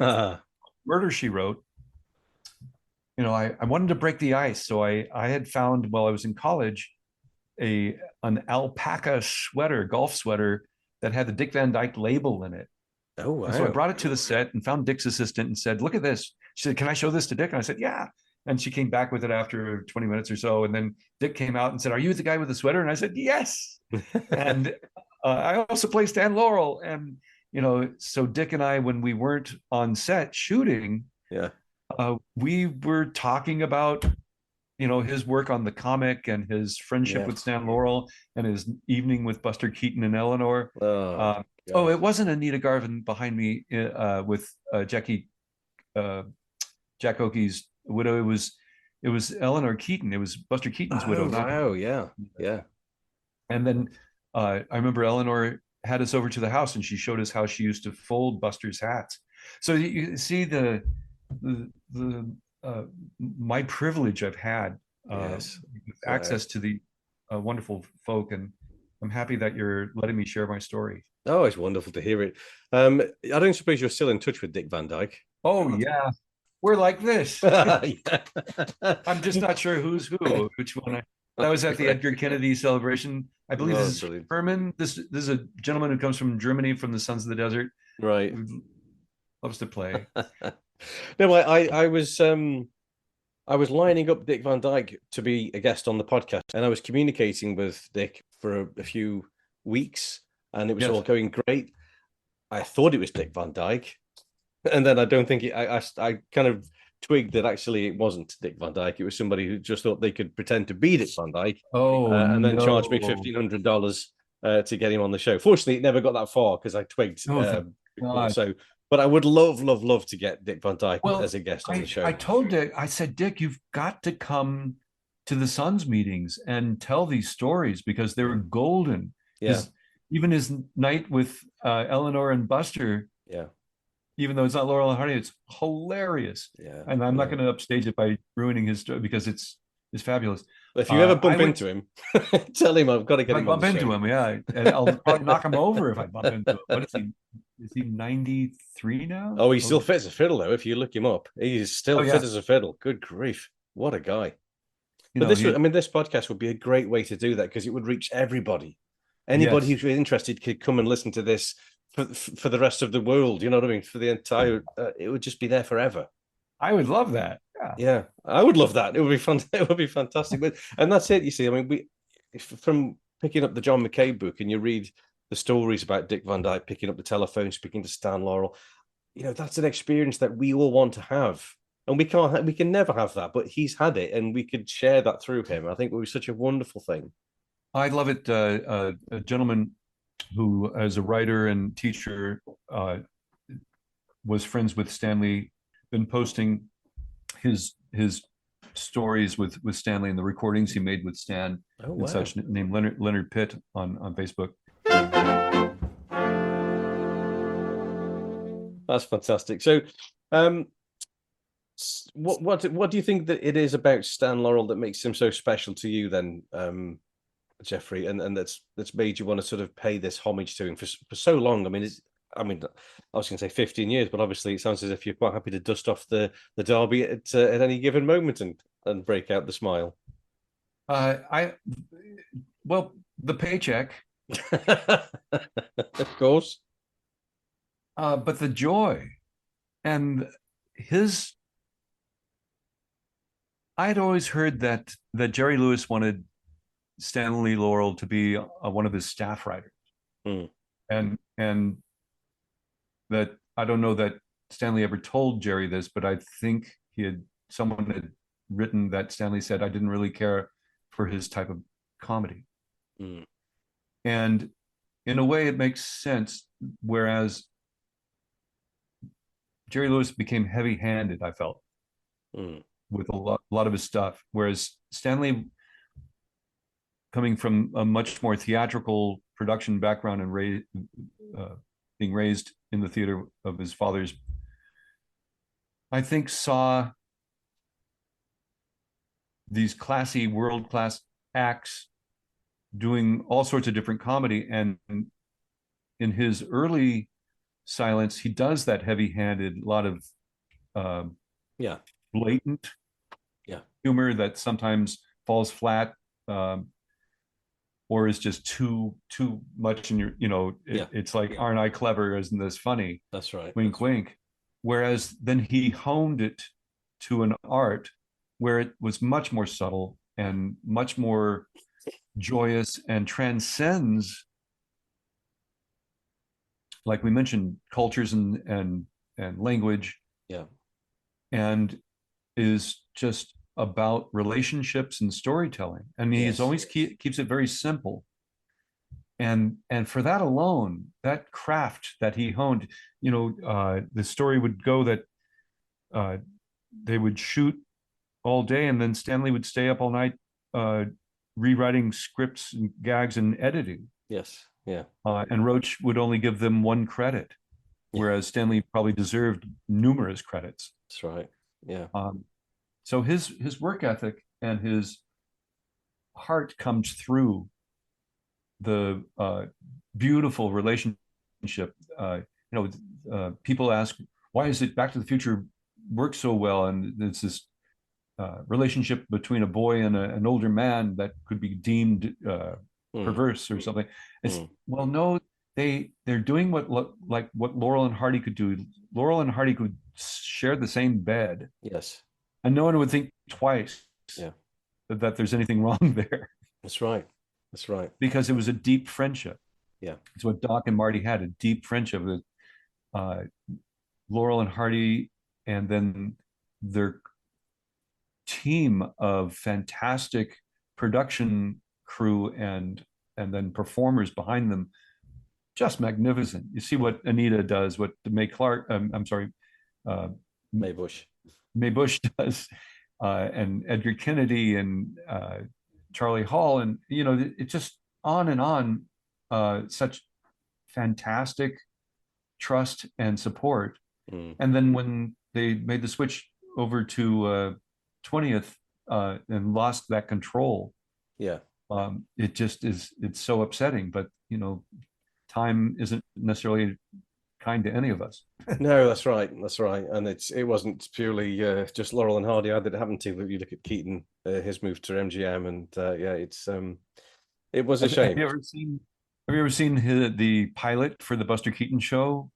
Murder, She Wrote, you know, I wanted to break the ice. So I had found while I was in college an alpaca sweater, golf sweater, that had the Dick Van Dyke label in it. Oh, wow. And so I brought it to the set and found Dick's assistant and said, look at this. She said, can I show this to Dick? And I said, yeah. And she came back with it after 20 minutes or so. And then Dick came out and said, are you the guy with the sweater? And I said, yes. And I also play Stan Laurel. And, you know, so Dick and I, when we weren't on set shooting, we were talking about, you know, his work on the comic and his friendship with Stan Laurel and his evening with Buster Keaton and Eleanor. It wasn't Anita Garvin behind me with Jack Oakey's widow. It was Eleanor Keaton. It was Buster Keaton's widow. Wow, yeah. And then I remember Eleanor had us over to the house and she showed us how she used to fold Buster's hats. So you see my privilege I've had access to the wonderful folk, and I'm happy that you're letting me share my story. Oh, it's wonderful to hear it. I don't suppose you're still in touch with Dick Van Dyke? Oh, yeah. We're like this. I'm just not sure who's who, which one. That was at the Edgar Kennedy celebration. I believe this is Herman. This is a gentleman who comes from Germany, from the Sons of the Desert. Right. Loves to play. No, I was lining up Dick Van Dyke to be a guest on the podcast, and I was communicating with Dick for a few weeks, and it was all going great. I thought it was Dick Van Dyke, and then I don't think I kind of twigged that actually it wasn't Dick Van Dyke. It was somebody who just thought they could pretend to be Dick Van Dyke, and then charge me $1,500 to get him on the show. Fortunately, it never got that far because I twigged. But I would love to get Dick Van Dyke as a guest on the show. I told Dick, I said, Dick, you've got to come to the Sons meetings and tell these stories because they were golden. Yeah. Even his night with Eleanor and Buster. Yeah. Even though it's not Laurel and Hardy, it's hilarious. Yeah. And I'm not going to upstage it by ruining his story because it's fabulous. If you ever bump into him, tell him I've got to get him on the show. Bump into him, yeah. And I'll probably knock him over if I bump into him. What is he? Is he 93 now? Oh, he still fit as a fiddle, though. If you look him up, he's still fit as a fiddle. Good grief. What a guy. This podcast would be a great way to do that because it would reach everybody. Anybody who's interested could come and listen to this for the rest of the world. You know what I mean? For the entire, it would just be there forever. I would love that. Yeah, I would love that. It would be fun. It would be fantastic. And that's it. You see, I mean, from picking up the John McCabe book and you read the stories about Dick Van Dyke picking up the telephone, speaking to Stan Laurel, you know, that's an experience that we all want to have. And we can never have that, but he's had it and we could share that through him. I think it was such a wonderful thing. I love it. A gentleman who, as a writer and teacher, was friends with Stanley, been posting his stories with Stanley and the recordings he made with Stan and such, named Leonard Pitt on Facebook. That's fantastic. So, what do you think that it is about Stan Laurel that makes him so special to you, then, Jeffrey, and that's made you want to sort of pay this homage to him for so long? I was going to say 15 years, but obviously it sounds as if you're quite happy to dust off the derby at any given moment and break out the smile. The paycheck. Of course. But the joy and I'd always heard that Jerry Lewis wanted Stanley Laurel to be one of his staff writers. And that, I don't know that Stanley ever told Jerry this, but I think someone had written that Stanley said, I didn't really care for his type of comedy. And in a way it makes sense, whereas Jerry Lewis became heavy-handed, I felt, with a lot of his stuff, whereas Stanley, coming from a much more theatrical production background and being raised in the theater of his father's, I think saw these classy, world-class acts doing all sorts of different comedy. And in his early silence, he does that heavy-handed, a lot of blatant humor that sometimes falls flat, or is just too much in your, it's like, aren't I clever? Isn't this funny? That's right. Wink, wink. Whereas then he honed it to an art where it was much more subtle and much more joyous and transcends, like we mentioned, cultures and language. Yeah. And is just about relationships and storytelling. And he always keeps it very simple. And for that alone, that craft that he honed, the story would go that they would shoot all day, and then Stanley would stay up all night rewriting scripts and gags and editing. Yes. Yeah. And Roach would only give them one credit, whereas Stanley probably deserved numerous credits. That's right. Yeah. So his work ethic and his heart comes through the beautiful relationship. People ask, why is it Back to the Future works so well? And it's this relationship between a boy and an older man that could be deemed perverse or something. It's well, no, they're doing what Laurel and Hardy could do. Laurel and Hardy could share the same bed. Yes. And no one would think twice that there's anything wrong there. That's right. That's right. Because it was a deep friendship. Yeah. It's what Doc and Marty had, a deep friendship with Laurel and Hardy, and then their team of fantastic production crew and then performers behind them. Just magnificent. You see what Anita does, what Mae Bush does, and Edgar Kennedy and Charlie Hall, and it's just on and on. Such fantastic trust and support. And then when they made the switch over to 20th and lost that control, it just it's so upsetting. But time isn't necessarily kind to any of us. No, that's right. That's right. And it wasn't purely just Laurel and Hardy either that happened to. If you look at Keaton, his move to MGM, and it was a shame. Have you ever seen the pilot for the Buster Keaton show?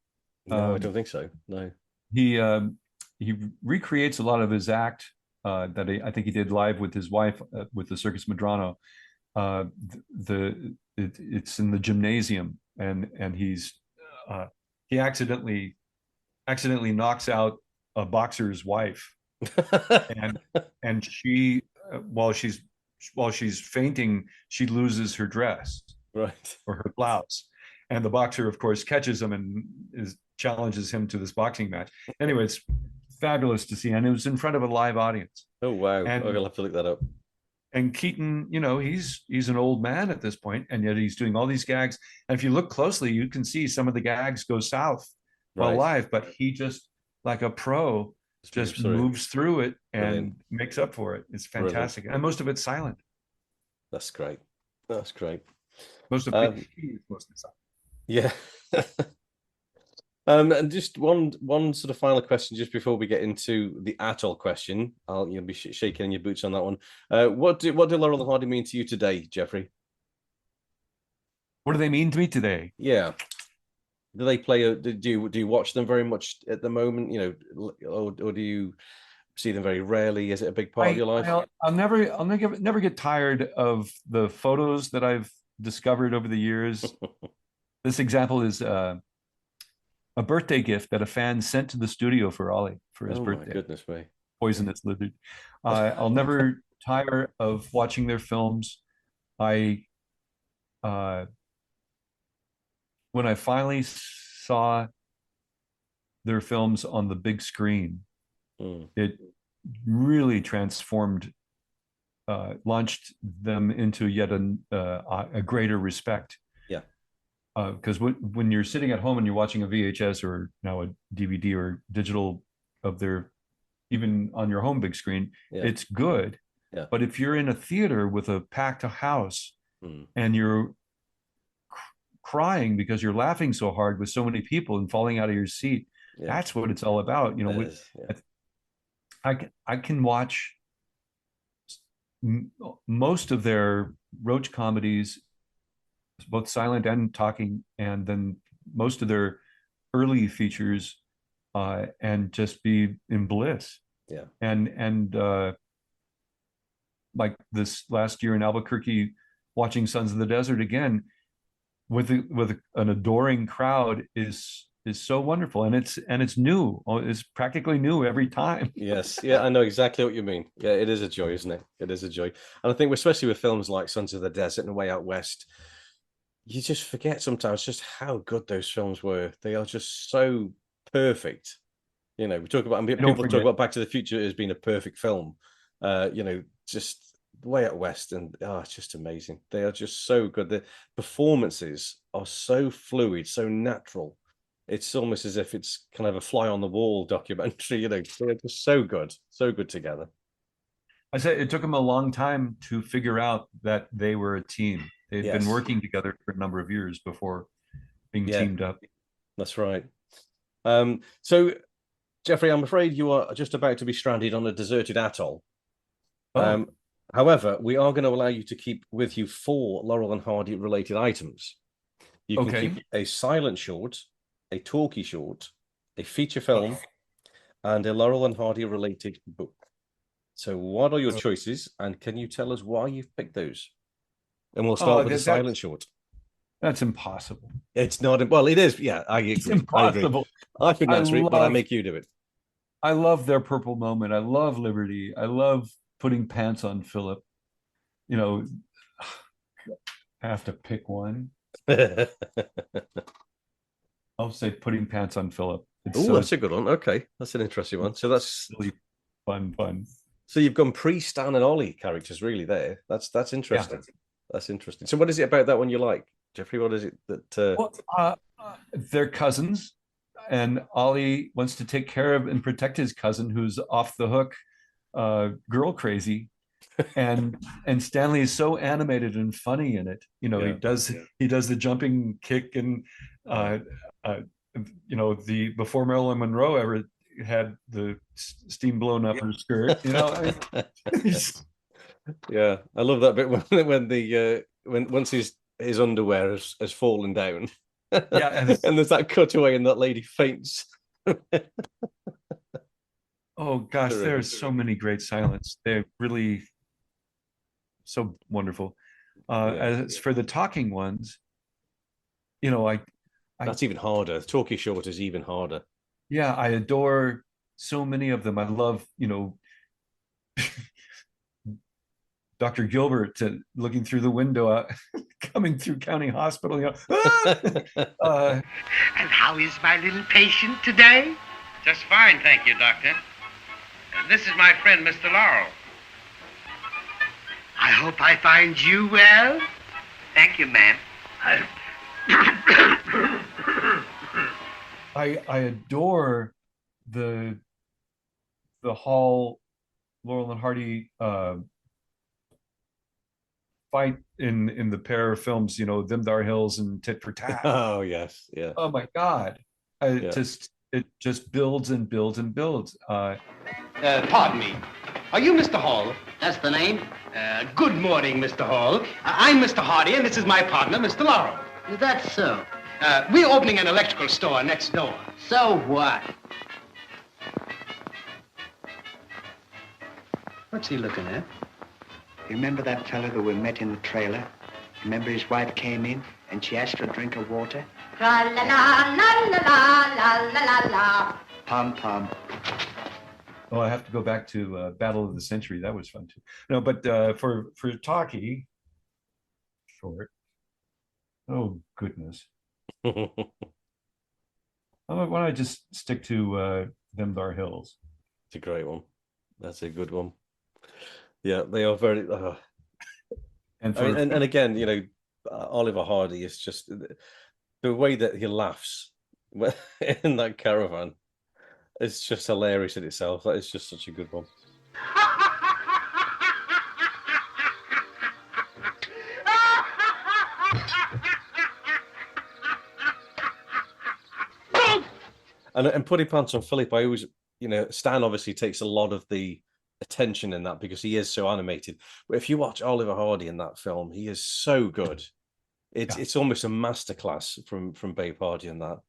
No, I don't think so. No. He recreates a lot of his act that I think he did live with his wife with the Circus Medrano. It's in the gymnasium, and he accidentally knocks out a boxer's wife, and she while she's fainting, she loses her dress, right, or her blouse, and the boxer, of course, catches him and challenges him to this boxing match. Anyway, it's fabulous to see, and it was in front of a live audience. Oh wow! I'll have to look that up. And Keaton, he's an old man at this point, and yet he's doing all these gags. And if you look closely, you can see some of the gags go south while live, but he just, like a pro, just moves through it and makes up for it. It's fantastic. Brilliant. And most of it's silent. That's great. That's great. Most of it is mostly silent. Yeah. And just one sort of final question, just before we get into the atoll question. You'll be shaking your boots on that one. What do Laurel and Hardy mean to you today, Jeffrey? What do they mean to me today? Yeah. Do they play? Do you watch them very much at the moment? Or do you see them very rarely? Is it a big part of your life? I'll never get tired of the photos that I've discovered over the years. This example is a birthday gift that a fan sent to the studio for Ollie for his birthday. My goodness me. Poisonous Lizard. I'll never tire of watching their films. When I finally saw their films on the big screen, it really transformed, launched them into yet a greater respect. Because when you're sitting at home and you're watching a VHS or now a DVD or digital of their, even on your home big screen, it's good. But if you're in a theater with a packed house and you're crying because you're laughing so hard with so many people and falling out of your seat. Yeah. That's what it's all about. I can watch most of their Roach comedies, both silent and talking, and then most of their early features, and just be in bliss. Yeah. And like this last year in Albuquerque, watching Sons of the Desert again with an adoring crowd is so wonderful, and it's new. It's practically new every time. Yes, yeah, I know exactly what you mean. Yeah, it is a joy, isn't it? It is a joy, and I think especially with films like Sons of the Desert and Way Out West, you just forget sometimes just how good those films were. They are just so perfect. We talk about people talk about Back to the Future as being a perfect film. Just Way Out West, and it's just amazing. They are just so good. The performances are so fluid, so natural. It's almost as if it's kind of a fly on the wall documentary. They're just so good together. I said it took them a long time to figure out that they were a team. They've been working together for a number of years before being teamed up. That's right. So, Jeffrey, I'm afraid you are just about to be stranded on a deserted atoll. However, we are going to allow you to keep with you 4 Laurel and Hardy related items. You can keep a silent short, a talkie short, a feature film, and a Laurel and Hardy related book. So what are your choices, and can you tell us why you've picked those? And we'll start with the silent short. That's impossible. It's not. Well, it is. Yeah, I agree. It's impossible. I couldn't answer it, but I make you do it. I love their purple moment. I love Liberty. I love putting pants on Philip. I have to pick one. I'll say putting pants on Philip. That's a good one. Okay, that's an interesting one. So that's really fun. So you've gone pre-Stan and Ollie characters really there. That's interesting. Yeah. That's interesting. So what is it about that one you like, Jeffrey? What is it that? They're cousins, and Ollie wants to take care of and protect his cousin who's off the hook, girl crazy, and Stanley is so animated and funny in it. He does the jumping kick and before Marilyn Monroe ever had the steam blown up her skirt. Yeah, I love that bit when once his underwear has fallen down. Yeah, and there's that cutaway and that lady faints. Oh gosh, there's so many great silents. They're really so wonderful. As for the talking ones, that's even harder. Talkie short is even harder. Yeah, I adore so many of them. I love, Dr. Gilbert looking through the window, coming through County Hospital. And how is my little patient today? Just fine, thank you, Doctor. This is my friend, Mr. Laurel. I hope I find you well. Thank you, ma'am. I adore the Hall Laurel and Hardy fight in the pair of films, Them Thar Hills and Tit for Tat. Oh yes, yeah. Oh my God, it just builds and builds and builds. Pardon me. Are you Mr. Hall? That's the name. Good morning, Mr. Hall. I'm Mr. Hardy, and this is my partner, Mr. Laurel. Is that so? We're opening an electrical store next door. So what? What's he looking at? Remember that fellow that we met in the trailer? Remember his wife came in and she asked for a drink of water? La la la la la la la la la. Pom pom. Oh, I have to go back to Battle of the Century. That was fun too. No, but for talkie short. Oh goodness. Why don't I just stick to Them Thar Hills? It's a great one. That's a good one. Yeah, they are very. And again, Oliver Hardy is just the way that he laughs in that caravan. It's just hilarious in itself. That is just such a good one. And putting pants on Philip, I always, Stan obviously takes a lot of the attention in that because he is so animated. But if you watch Oliver Hardy in that film, he is so good. It's almost a masterclass from Babe Hardy in that.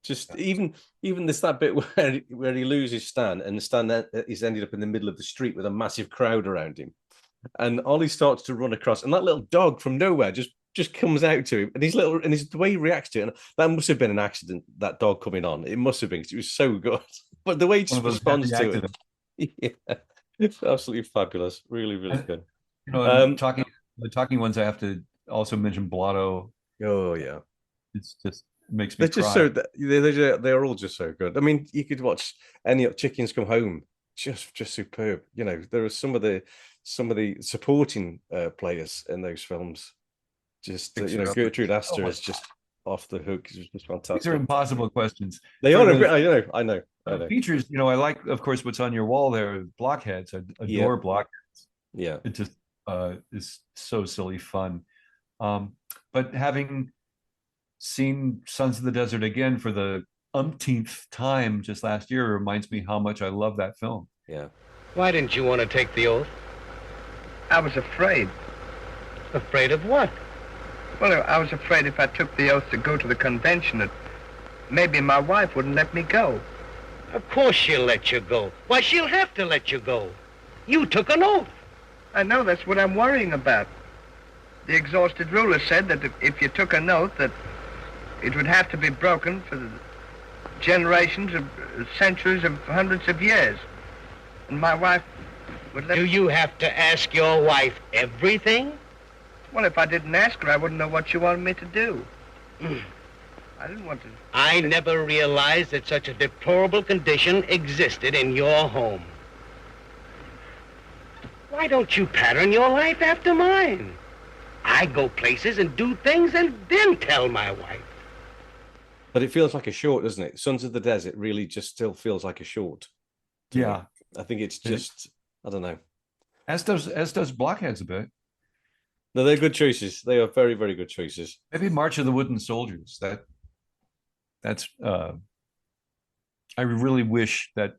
Just even there's that bit where he loses Stan, and Stan is ended up in the middle of the street with a massive crowd around him, and Ollie starts to run across, and that little dog from nowhere just comes out to him, and the way he reacts to it, and that must have been an accident, that dog coming on. It must have been, 'cause it was so good. But the way he just responds to it, it's absolutely fabulous. Really, really good. The talking ones, I have to also mention Blotto. Oh yeah, it's just makes me. They're just cry. they're all just so good. I mean, you could watch any Chickens Come Home, just superb. There are some of the supporting players in those films. Just Gertrude Astor is just off the hook. It's just fantastic. These are impossible questions. They are. I know. Features, I like, of course, what's on your wall there. Blockheads. I adore Blockheads. Yeah, it just is so silly fun. But having seen Sons of the Desert again for the umpteenth time just last year reminds me how much I love that film. Yeah. Why didn't you want to take the oath? I was afraid. Afraid of what? Well, I was afraid if I took the oath to go to the convention, that maybe my wife wouldn't let me go. Of course she'll let you go. Why, she'll have to let you go. You took an oath. I know, that's what I'm worrying about. The exhausted ruler said that if you took an oath, that it would have to be broken for the generations of centuries of hundreds of years. And my wife would let... Do you have to ask your wife everything? Well, if I didn't ask her, I wouldn't know what she wanted me to do. I didn't want to... I never realized that such a deplorable condition existed in your home. Why don't you pattern your life after mine? I go places and do things and then tell my wife. But it feels like a short, doesn't it? Sons of the Desert really just still feels like a short. Yeah. I think it's just, I don't know. As does Blockheads a bit. No, they're good choices. They are very, very good choices. Maybe March of the Wooden Soldiers. That's I really wish that,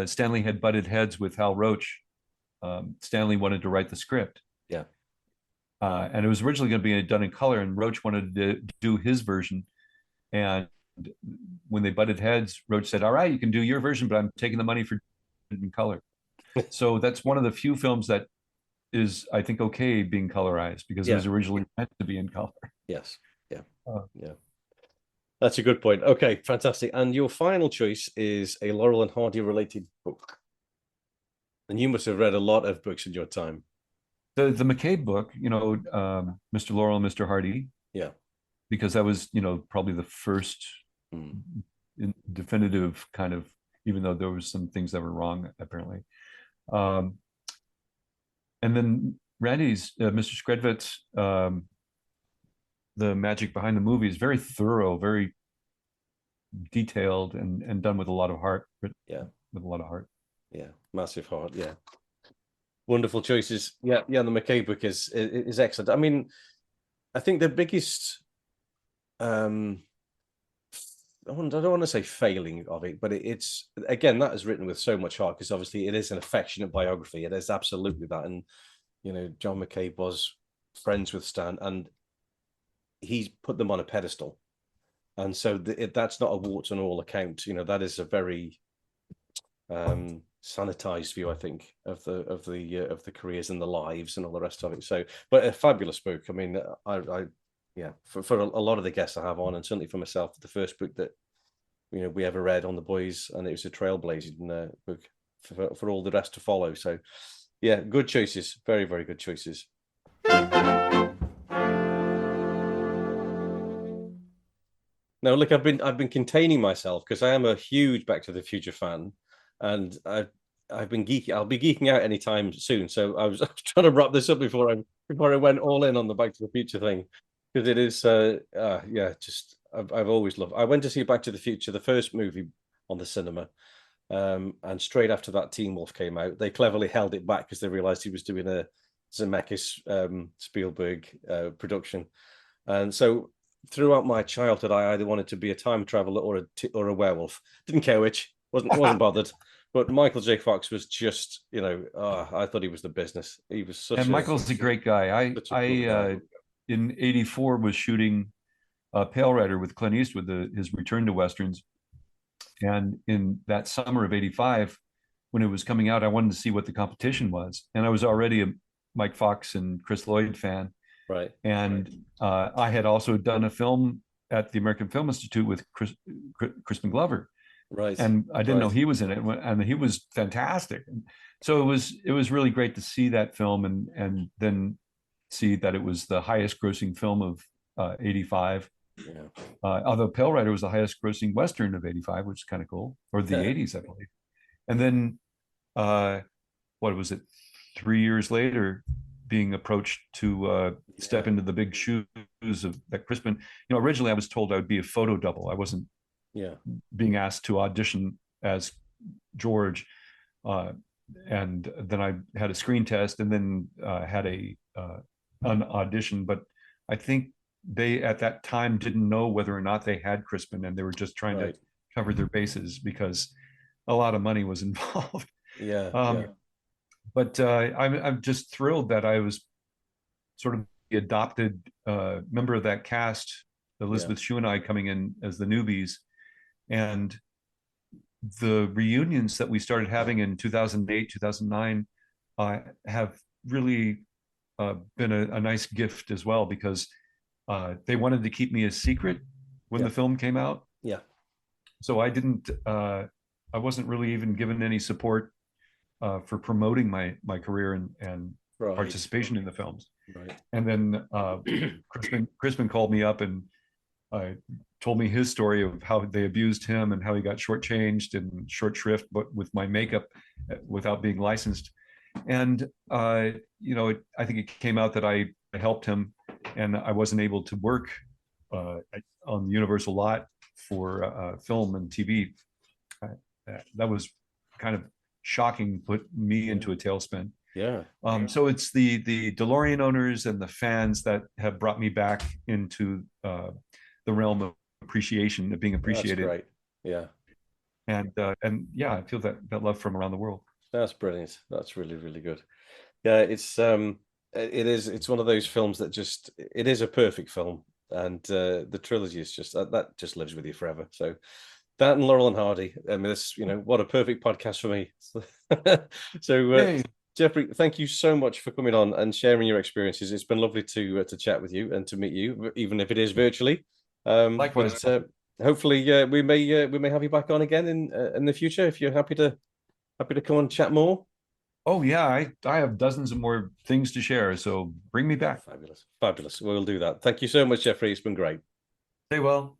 Stanley had butted heads with Hal Roach. Stanley wanted to write the script. Yeah. And it was originally going to be done in color, and Roach wanted to do his version. And when they butted heads, Roach said, "All right, you can do your version, but I'm taking the money for in color." So that's one of the few films that is, I think, okay being colorized, because it was originally meant to be in color. Yes. Yeah. Yeah. That's a good point. Okay, fantastic. And your final choice is a Laurel and Hardy related book. And you must have read a lot of books in your time. The McCabe book, Mr. Laurel and Mr. Hardy. Yeah. Because that was, probably the first definitive kind of, even though there was some things that were wrong, apparently. And then Randy's, Mr. Skredvitz, The Magic Behind the Movie is very thorough, very detailed, and done with a lot of heart. Yeah. With a lot of heart. Yeah. Massive heart. Yeah. Wonderful choices. Yeah. Yeah. The McCabe book is excellent. I mean, I think the biggest, I don't want to say failing of it, but it's, again, that is written with so much heart, because obviously it is an affectionate biography. It is absolutely that. And, John McCabe was friends with Stan, and he's put them on a pedestal. And so that's not a warts and all account. That is a very sanitized view, I think, of the careers and the lives and all the rest of it. So, but a fabulous book. I mean, for a lot of the guests I have on, and certainly for myself, the first book that we ever read on the boys, and it was a trailblazing book for all the rest to follow. So, yeah, good choices, very, very good choices. Now, look, I've been containing myself because I am a huge Back to the Future fan, and I've been geeking. I'll be geeking out anytime soon. So I was trying to wrap this up before I went all in on the Back to the Future thing, because it is just I've always loved. I went to see Back to the Future, the first movie, on the cinema, and straight after that, Teen Wolf came out. They cleverly held it back because they realized he was doing a Zemeckis Spielberg production. And so throughout my childhood, I either wanted to be a time traveler or a werewolf. Didn't care which. Wasn't bothered. But Michael J. Fox was just, I thought he was the business. He was such. And Michael's a great guy. I in '84 was shooting Pale Rider with Clint Eastwood, his return to westerns. And in that summer of '85, when it was coming out, I wanted to see what the competition was. And I was already a Mike Fox and Chris Lloyd fan. Right. And I had also done a film at the American Film Institute with Crispin Glover. Right. And I didn't know he was in it, and he was fantastic. So it was really great to see that film and then see that it was the highest grossing film of '85. Yeah. Although Pale Rider was the highest grossing Western of '85, which is kind of cool, or the '80s, I believe. And then, what was it? 3 years later, being approached to step into the big shoes of that Crispin. Originally I was told I would be a photo double. I wasn't being asked to audition as George. And then I had a screen test and then had an audition. But I think they at that time didn't know whether or not they had Crispin, and they were just trying to cover their bases because a lot of money was involved. But I'm just thrilled that I was sort of the adopted member of that cast, Elizabeth Shue and I coming in as the newbies. And the reunions that we started having in 2008, 2009 have really been a nice gift as well, because they wanted to keep me a secret when the film came out. Yeah. So I wasn't really even given any support for promoting my career and participation in the films. Right. And then Crispin called me up and told me his story of how they abused him and how he got shortchanged and short shrift, but with my makeup without being licensed. And I think it came out that I helped him, and I wasn't able to work on the Universal lot for film and TV. That was kind of shocking, put me into a tailspin. Yeah. So it's the DeLorean owners and the fans that have brought me back into the realm of appreciation, of being appreciated. That's great. Yeah. And yeah, I feel that love from around the world. That's brilliant. That's really, really good. Yeah, it's one of those films that it is a perfect film, and the trilogy is just that just lives with you forever. So that and Laurel and Hardy. I mean, this, what a perfect podcast for me. So Hey. Jeffrey, thank you so much for coming on and sharing your experiences. It's been lovely to chat with you and to meet you, even if it is virtually. Likewise. But, hopefully, we may have you back on again in the future if you're happy to come and chat more. Oh yeah, I have dozens of more things to share, so bring me back. Fabulous. We'll do that. Thank you so much, Jeffrey. It's been great. Stay well.